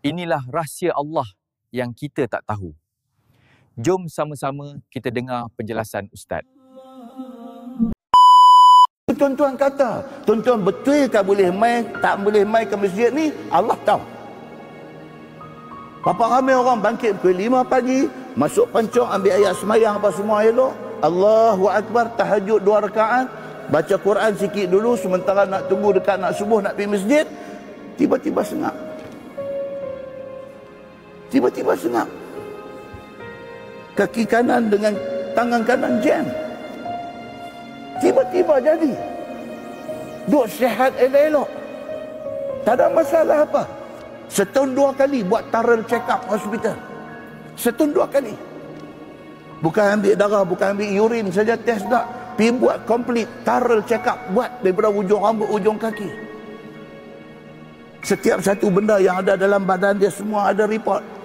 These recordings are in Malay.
Inilah rahsia Allah yang kita tak tahu. Jom sama-sama kita dengar penjelasan Ustaz. Tuan-tuan kata, tuan-tuan betul tak boleh mai, tak boleh mai ke masjid ni, Allah tahu. Berapa ramai orang bangkit pukul 5 pagi, masuk pancong, ambil ayat semayang apa semua elok, Allahu Akbar, tahajud 2 rakaat, baca Quran sikit dulu, sementara nak tunggu dekat nak subuh, nak pergi masjid, tiba-tiba sengak. Tiba-tiba sengak. Kaki kanan dengan tangan kanan jam. Tiba-tiba jadi. Duk sihat elok-elok. Tak ada masalah apa. Setahun 2 kali buat thorough check up hospital. Setahun 2 kali. Bukan ambil darah, bukan ambil urine saja test tak. Pergi buat complete thorough check up. Buat daripada ujung rambut, ujung kaki. Setiap satu benda yang ada dalam badan dia semua ada report.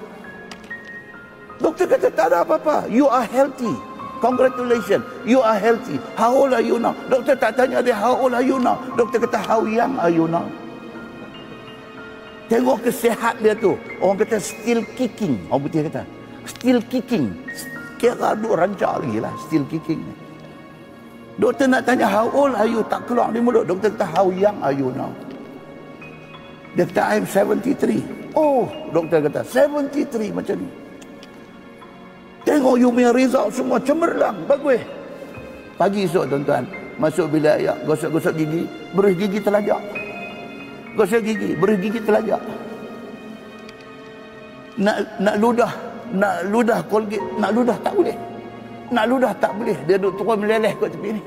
Doktor kata tak ada apa-apa. You are healthy. Congratulations. You are healthy. How old are you now? Doktor tak tanya dia how old are you now. Doktor kata how young are you now? Tengok kesihat dia tu. Orang kata still kicking. Orang putih kata still kicking. Kira duk rancak lagi lah still kicking. Doktor nak tanya how old are you, tak keluar di mulut. Doktor kata how young are you now? Dia kata I'm 73. Oh, doktor kata 73 macam ni. Tengok you punya result semua cemerlang, bagus. Pagi esok tuan-tuan, masuk bilik ayak, gosok-gosok gigi, berus gigi telajak. Gosok gigi, berus gigi telajak. Nak ludah Colgate, nak ludah tak boleh. Nak ludah tak boleh, dia duduk turun meleleh kat tepi ni.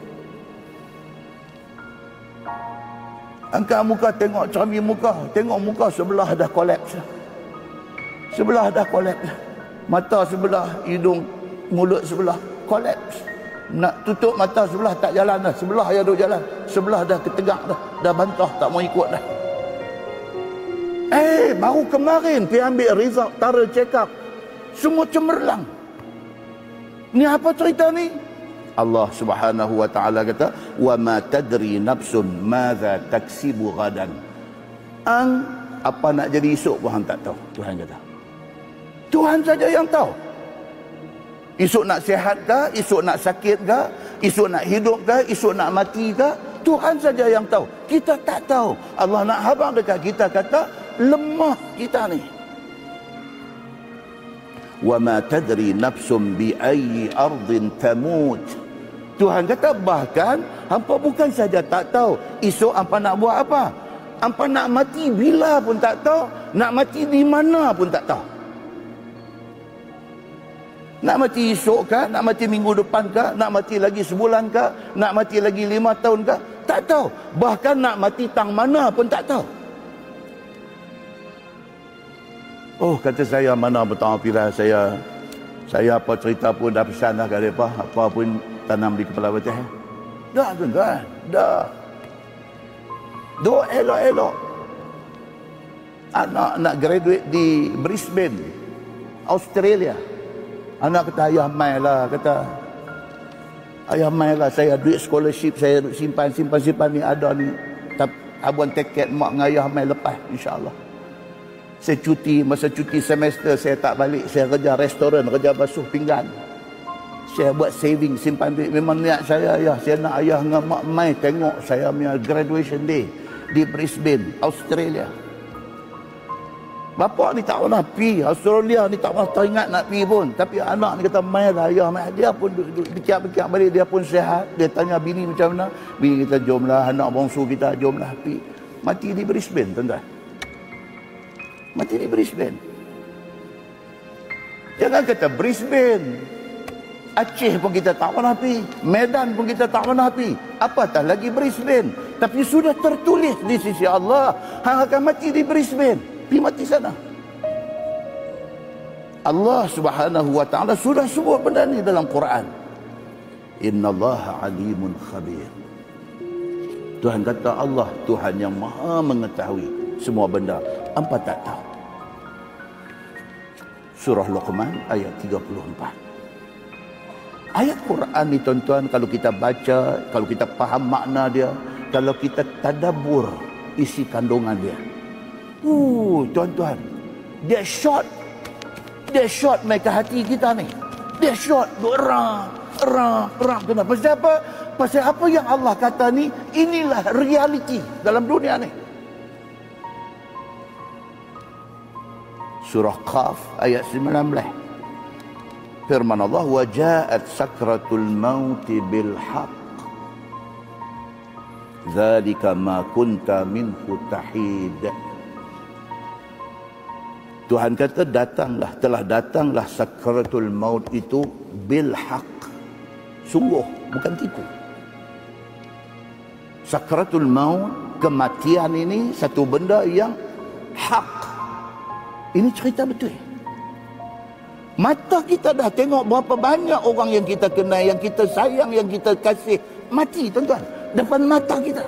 Angkat muka, tengok cermin muka, tengok muka sebelah dah kolaps. Sebelah dah kolaps. Mata sebelah, hidung, mulut sebelah, kolaps. Nak tutup mata sebelah tak jalan dah. Sebelah yang duduk jalan, sebelah dah ketegak dah. Dah bantah, tak mau ikut dah. Baru kemarin pergi ambil result thorough check up. Semua cemerlang. Ni apa cerita ni? Allah Subhanahu wa taala kata, "Wa ma tadri nafsun madza taksibu ghadan." Apa nak jadi esok pun hang tak tahu, Tuhan kata. Tuhan saja yang tahu. Esok nak sihat ke, esok nak sakit ke, esok nak hidup ke, esok nak mati ke, Tuhan saja yang tahu. Kita tak tahu. Allah nak habang dekat kita, kata lemah kita ni. Wa ma tadri nafsum bi ayyi ardin tamut. Tuhan kata bahkan hampa bukan saja tak tahu esok hampa nak buat apa. Hampa nak mati bila pun tak tahu, nak mati di mana pun tak tahu. Nak mati esok kah? Nak mati minggu depan kah? Nak mati lagi sebulan kah? Nak mati lagi 5 tahun kah? Tak tahu. Bahkan nak mati tang mana pun tak tahu. Oh, kata saya, mana bertanggung pilihan saya. Saya apa cerita pun dah pesan dah kat mereka. Apa pun tanam di kepala betul. Dah tuan-tuan. Dah. Doa elok-elok. Anak nak graduate di Brisbane, Australia. Anak kata, ayah mai lah, kata. Ayah mai lah, saya duit scholarship, saya simpan ni, ada ni. Abang tiket mak dengan ayah mai lepas, insyaAllah. Saya cuti, masa cuti semester, saya tak balik. Saya kerja restoran, kerja basuh pinggan. Saya buat saving, simpan duit. Memang niat saya, ayah. Saya nak ayah dengan mak mai tengok saya punya graduation day di Brisbane, Australia. Bapa ni tak pernah pergi Australia ni, tak pernah teringat nak pergi pun. Tapi anak ni kata mai lah ayah, mai. Dia pun fikir-fikir balik, dia pun sihat. Dia tanya bini macam mana. Bini kita, jomlah anak bongsu kita, jomlah pergi. Mati di Brisbane, tuan-tuan. Mati di Brisbane. Jangan kata Brisbane, Aceh pun kita tak pernah pergi, Medan pun kita tak pernah pergi, apatah lagi Brisbane. Tapi sudah tertulis di sisi Allah, hang akan mati di Brisbane. Pergi mati sana. Allah Subhanahu wa taala sudah sebut benda ni dalam Quran. Innallaha alimun khabir. Tuhan kata Allah Tuhan yang maha mengetahui semua benda. Hampa tak tahu. Surah Luqman ayat 34. Ayat Quran ni tuan-tuan, kalau kita baca, kalau kita faham makna dia, kalau kita tadabbur isi kandungan dia, tuan-tuan, Dia shot mereka hati kita ni. Dia shot, erang. Kenapa? Pasal apa? Pasal apa yang Allah kata ni, inilah realiti dalam dunia ni. Surah Qaf ayat 19. Firman Allah, wa ja'at sakratul mauti bil haqq. Dzalika ma kunta minhu tahid. Tuhan kata telah datanglah sakratul maut itu bil haqq. Sungguh, bukan tipu. Sakratul maut, kematian ini satu benda yang hak. Ini cerita betul. Mata kita dah tengok berapa banyak orang yang kita kenal, yang kita sayang, yang kita kasih mati, tuan-tuan, depan mata kita.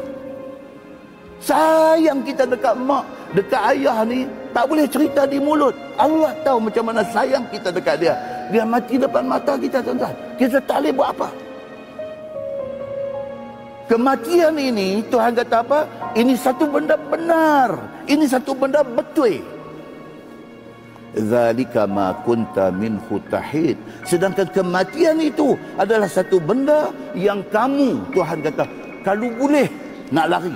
Sayang kita dekat mak, dekat ayah ni tak boleh cerita di mulut. Allah tahu macam mana sayang kita dekat dia. Dia mati depan mata kita, tuan-tuan. Kita tak boleh buat apa. Kematian ini, Tuhan kata apa? Ini satu benda benar. Ini satu benda betul. Zalika ma kunta minhu tahid. Sedangkan kematian itu adalah satu benda yang kamu, Tuhan kata, kalau boleh nak lari.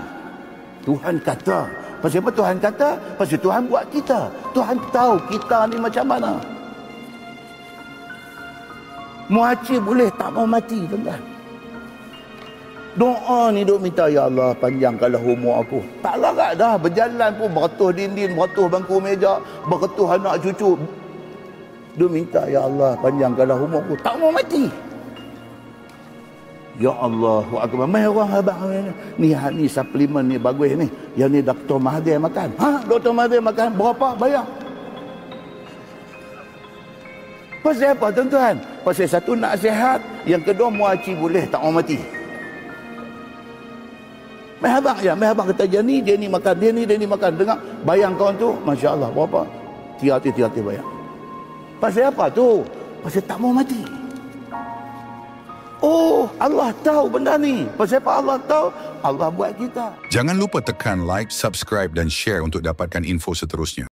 Tuhan kata. Pasal apa Tuhan kata? Pasal Tuhan buat kita. Tuhan tahu kita ni macam mana. Muhajir boleh tak mau mati, tuan-tuan. Doa ni duk minta, ya Allah panjangkanlah umur aku. Tak larat dah, berjalan pun beratus dinding, beratus bangku meja, beratus anak cucu. Duk minta, ya Allah panjangkanlah umur aku. Tak mau mati. Ya Allah, akbar. Mai orang abang ni suplemen ni bagus ni. Yang ni Dr. Mahathir makan. Dr. Mahathir makan berapa? Bayar. Pasal apa, tuan-tuan? Pasal satu nak sihat, yang kedua muaci boleh tak mau mati. Mai abang kata dia ni makan, dia ni makan. Dengar bayang kawan tu, masya-Allah, berapa? 300 bayar. Pasal apa tu? Pasal tak mau mati. Oh, Allah tahu benda ni. Pasal apa Allah tahu? Allah buat kita. Jangan lupa tekan like, subscribe dan share untuk dapatkan info seterusnya.